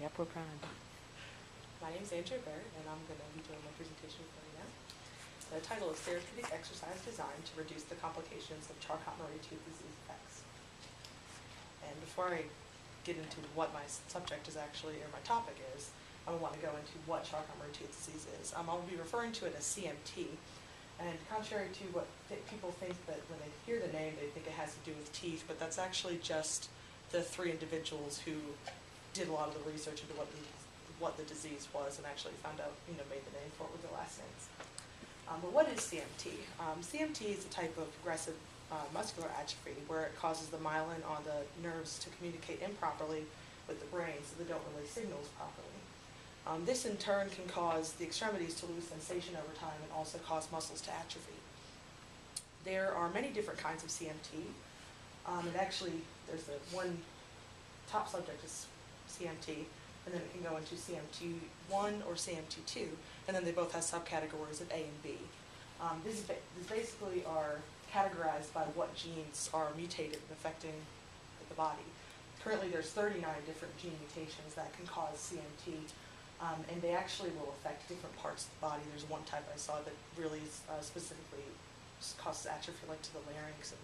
Yep, we're proud. My name is Andrea Behrer, and I'm going to be doing my presentation for you now. The title is Therapeutic Exercise Designed to Reduce the Complications of Charcot-Marie Tooth Disease Effects. And before I get into what my subject is actually, or my topic is, I want to go into what Charcot-Marie Tooth Disease is. I'll be referring to it as CMT. And contrary to what people think, that when they hear the name, they think it has to do with teeth, but that's actually just the three individuals who did a lot of the research into what the disease was and actually found out, made the name for it with their last names. But what is CMT? CMT is a type of progressive muscular atrophy where it causes the myelin on the nerves to communicate improperly with the brain, so they don't release signals properly. This in turn can cause the extremities to lose sensation over time and also cause muscles to atrophy. There are many different kinds of CMT. And actually, there's the one top subject is CMT, and then it can go into CMT1 or CMT2, and then they both have subcategories of A and B. These basically are categorized by what genes are mutated and affecting the body. Currently, there's 39 different gene mutations that can cause CMT, and they actually will affect different parts of the body. There's one type I saw that really specifically causes atrophy, like to the larynx, and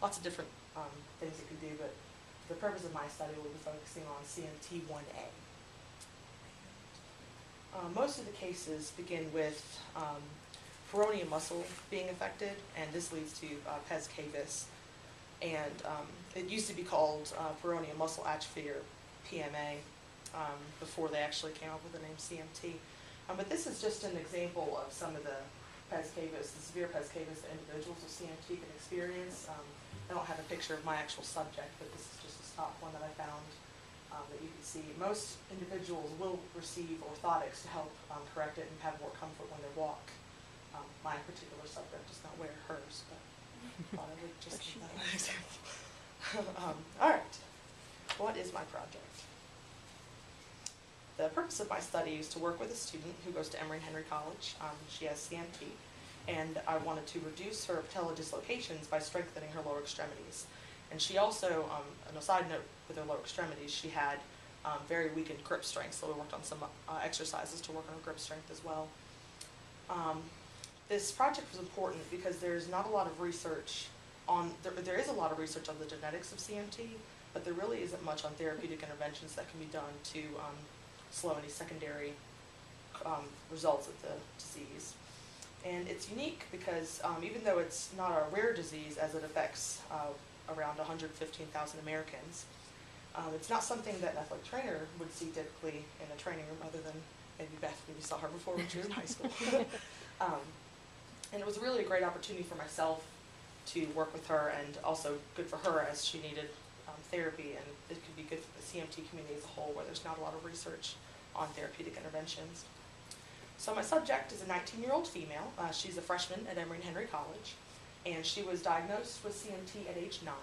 lots of different things it can do, but the purpose of my study will be focusing on CMT1A. Most of the cases begin with peroneal muscle being affected, and this leads to pes cavus. And it used to be called peroneal muscle atrophy, or PMA, before they actually came up with the name CMT. But this is just an example of some of the pes cavus, the severe pes cavus that individuals with CMT can experience. I don't have a picture of my actual subject, but this is just a stock one that I found that you can see. Most individuals will receive orthotics to help correct it and have more comfort when they walk. My particular subject does not wear hers, but I thought I would just give that an example. All right, what is my project? The purpose of my study is to work with a student who goes to Emory and Henry College. She has CMT, and I wanted to reduce her patella dislocations by strengthening her lower extremities. And she also, on a side note with her lower extremities, she had very weakened grip strength, so we worked on some exercises to work on her grip strength as well. This project was important because there's not a lot of research on, there is a lot of research on the genetics of CMT, but there really isn't much on therapeutic interventions that can be done to slow any secondary results of the disease. And it's unique because even though it's not a rare disease as it affects around 115,000 Americans, it's not something that an athletic trainer would see typically in a training room, other than maybe Beth, maybe saw her before when she was in high school. And it was really a great opportunity for myself to work with her, and also good for her as she needed therapy, and it could be good for the CMT community as a whole, where there's not a lot of research on therapeutic interventions. So my subject is a 19-year-old female. She's a freshman at Emory and Henry College, and she was diagnosed with CMT at age 9.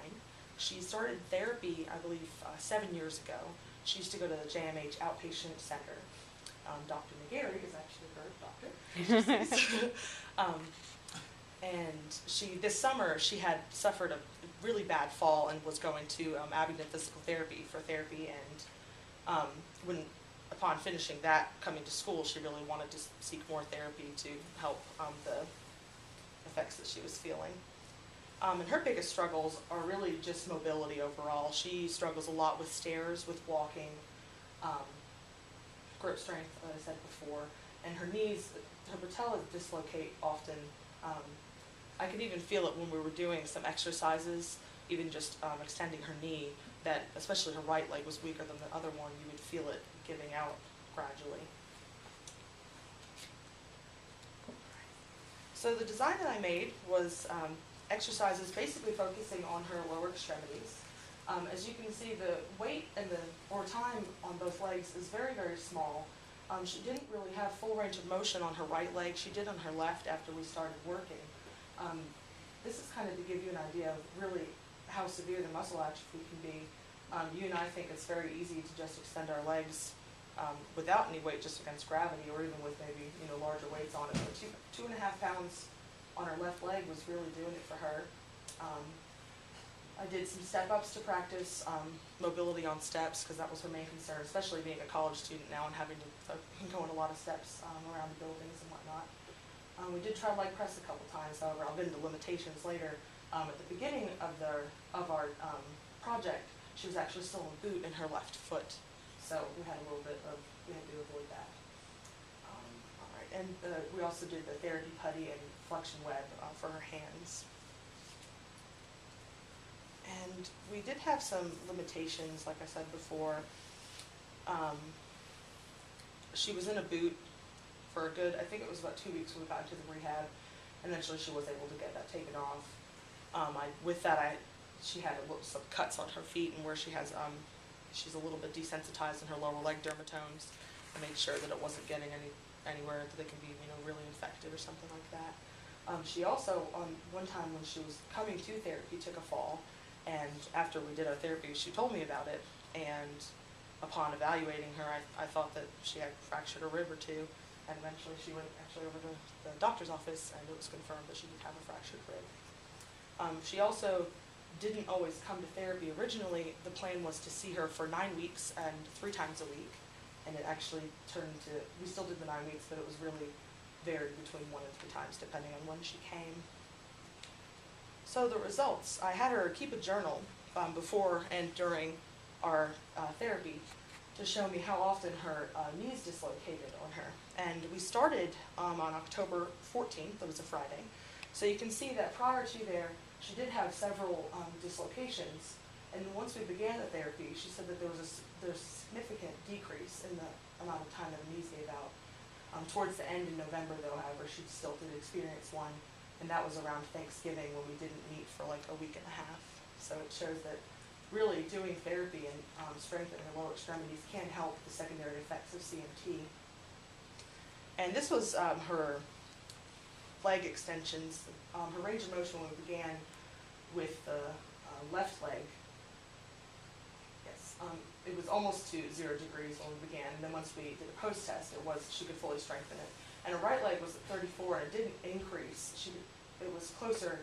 She started therapy, I believe, 7 years ago. She used to go to the JMH Outpatient Center. Dr. McGarry is actually her doctor. And this summer, she had suffered a really bad fall and was going to Abingdon Physical Therapy for therapy, and upon finishing that, coming to school, she really wanted to seek more therapy to help the effects that she was feeling. And her biggest struggles are really just mobility overall. She struggles a lot with stairs, with walking, grip strength, as I said before, and her knees, her patella dislocate often. I could even feel it when we were doing some exercises, even just extending her knee, that especially her right leg was weaker than the other one. You would feel it giving out gradually. So the design that I made was exercises basically focusing on her lower extremities. As you can see, the weight and or time on both legs is very, very small. She didn't really have full range of motion on her right leg. She did on her left after we started working. This is kind of to give you an idea of really how severe the muscle atrophy can be. You and I think it's very easy to just extend our legs without any weight, just against gravity, or even with maybe larger weights on it. But 2.5 pounds on her left leg was really doing it for her. I did some step-ups to practice mobility on steps because that was her main concern, especially being a college student now and having to go in a lot of steps around the buildings and whatnot. We did try leg press a couple times, however, I'll get into limitations later. At the beginning of our project, she was actually still in a boot in her left foot, so we had to avoid that. All right, and we also did the therapy putty and flexion web for her hands. And we did have some limitations, like I said before. She was in a boot for a good, I think it was about 2 weeks when we got into the rehab, and eventually she was able to get that taken off. She had some cuts on her feet, and where she has, she's a little bit desensitized in her lower leg dermatomes. I made sure that it wasn't getting anywhere that they can be, really infected or something like that. She also, one time when she was coming to therapy, took a fall. And after we did our therapy, she told me about it, and upon evaluating her, I thought that she had fractured a rib or two, and eventually she went over to the doctor's office, and it was confirmed that she did have a fractured rib. She also didn't always come to therapy. Originally, the plan was to see her for 9 weeks and 3 times a week, and it actually turned to, we still did the 9 weeks, but it was really varied between 1 and 3 times, depending on when she came. So the results, I had her keep a journal before and during our therapy to show me how often her knees dislocated on her. And we started on October 14th, it was a Friday. So you can see that prior to there, she did have several dislocations. And once we began the therapy, she said that there's a significant decrease in the amount of time that her knees gave out. Towards the end in November, though, however, she still did experience one. And that was around Thanksgiving when we didn't meet for like a week and a half. So it shows that really doing therapy and strengthening the lower extremities can help the secondary effects of CMT. And this was her leg extensions. Her range of motion when we began with the left leg. Yes, it was almost to 0 degrees when we began. And then once we did a post-test, she could fully strengthen it. And her right leg was at 34, and it didn't increase. It was closer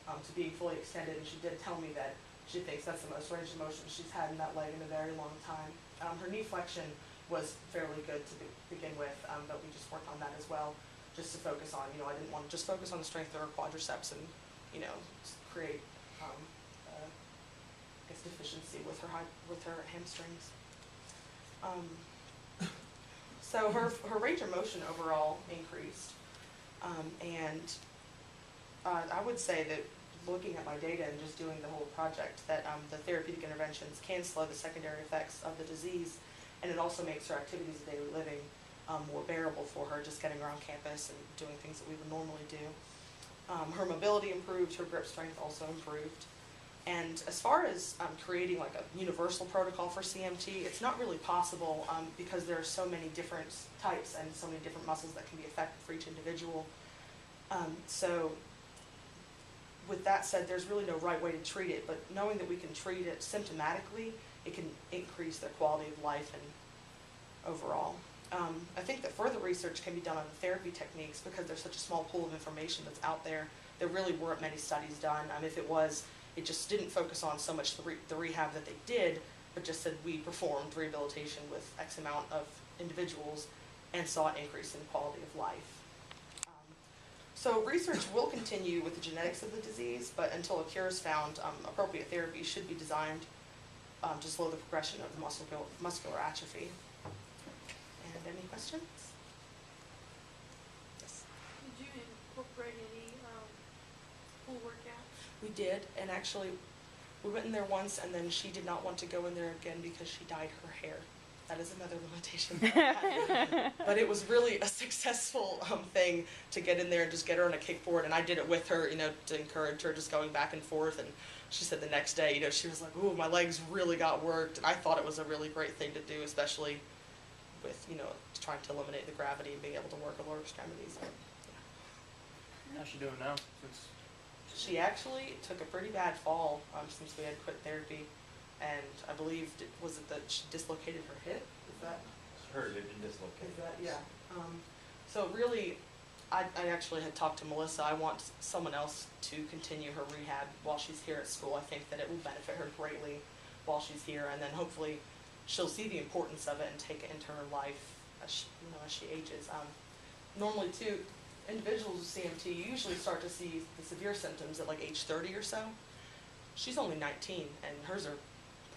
to being fully extended, and she did tell me that she thinks that's the most range of motion she's had in that leg in a very long time. Her knee flexion was fairly good to begin with, but we just worked on that as well, just to focus on, I didn't want to just focus on the strength of her quadriceps and, create, deficiency with her hamstrings. So her range of motion overall increased, and I would say that looking at my data and just doing the whole project, that the therapeutic interventions can slow the secondary effects of the disease, and it also makes her activities of daily living more bearable for her, just getting around campus and doing things that we would normally do. Her mobility improved, her grip strength also improved. And as far as creating like a universal protocol for CMT, it's not really possible because there are so many different types and so many different muscles that can be affected for each individual. So with that said, there's really no right way to treat it, but knowing that we can treat it symptomatically, it can increase their quality of life and overall. I think that further research can be done on the therapy techniques because there's such a small pool of information that's out there. There really weren't many studies done. If it was, it just didn't focus on so much the rehab that they did, but just said we performed rehabilitation with X amount of individuals and saw an increase in quality of life. So research will continue with the genetics of the disease, but until a cure is found, appropriate therapy should be designed to slow the progression of the muscular atrophy. And any questions? Yes. Did you incorporate any full workouts? We did, and actually we went in there once, and then she did not want to go in there again because she dyed her hair. That is another limitation. But it was really a successful thing to get in there and just get her on a kickboard, and I did it with her, to encourage her, just going back and forth. And she said the next day, she was like, "Ooh, my legs really got worked," and I thought it was a really great thing to do, especially with trying to eliminate the gravity and being able to work her lower extremities. But, yeah. How's she doing now? Since she actually took a pretty bad fall since we had quit therapy. And I believe, was it that she dislocated her hip? Is that? Her hip dislocated. Is that, yeah. So really, I actually had talked to Melissa. I want someone else to continue her rehab while she's here at school. I think that it will benefit her greatly while she's here, and then hopefully she'll see the importance of it and take it into her life as she ages. Normally, too, individuals with CMT, you usually start to see the severe symptoms at like age 30 or so. She's only 19, and hers are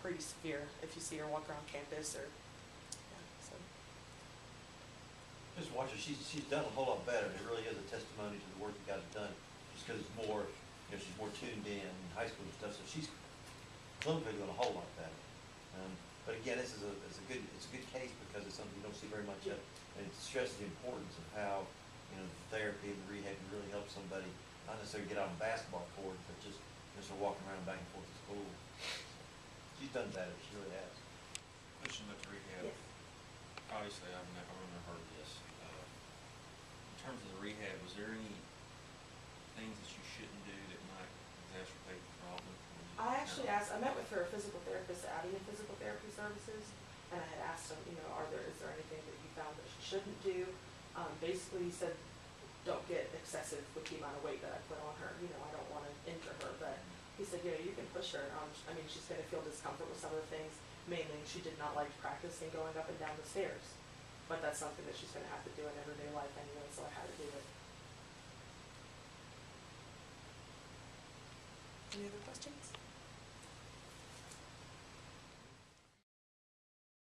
pretty severe if you see her walk around campus or, yeah, so. Just watch her, she's done a whole lot better. It really is a testimony to the work you guys have done, just because it's more, she's more tuned in high school and stuff, so she's clinically doing a whole lot better. But again, this is a good case because it's something you don't see very much of, and it stresses the importance of how, the therapy and the rehab can really help somebody, not necessarily get out on the basketball court, but just, start walking around back and forth to school. She's done better, she really has. Question about the rehab. Yes. Obviously, I've never heard of this. In terms of the rehab, was there any things that you shouldn't do that might exacerbate the problem? I actually asked, I met with her physical therapist at Addie Physical Therapy Services, and I had asked him, is there anything that you found that she shouldn't do? Basically he said, don't get excessive with the amount of weight that I put on her. I don't want to injure her, but he said, you can push her. She's going to feel discomfort with some of the things. Mainly, she did not like practicing going up and down the stairs, but that's something that she's going to have to do in everyday life anyway, so I had to do it. Any other questions?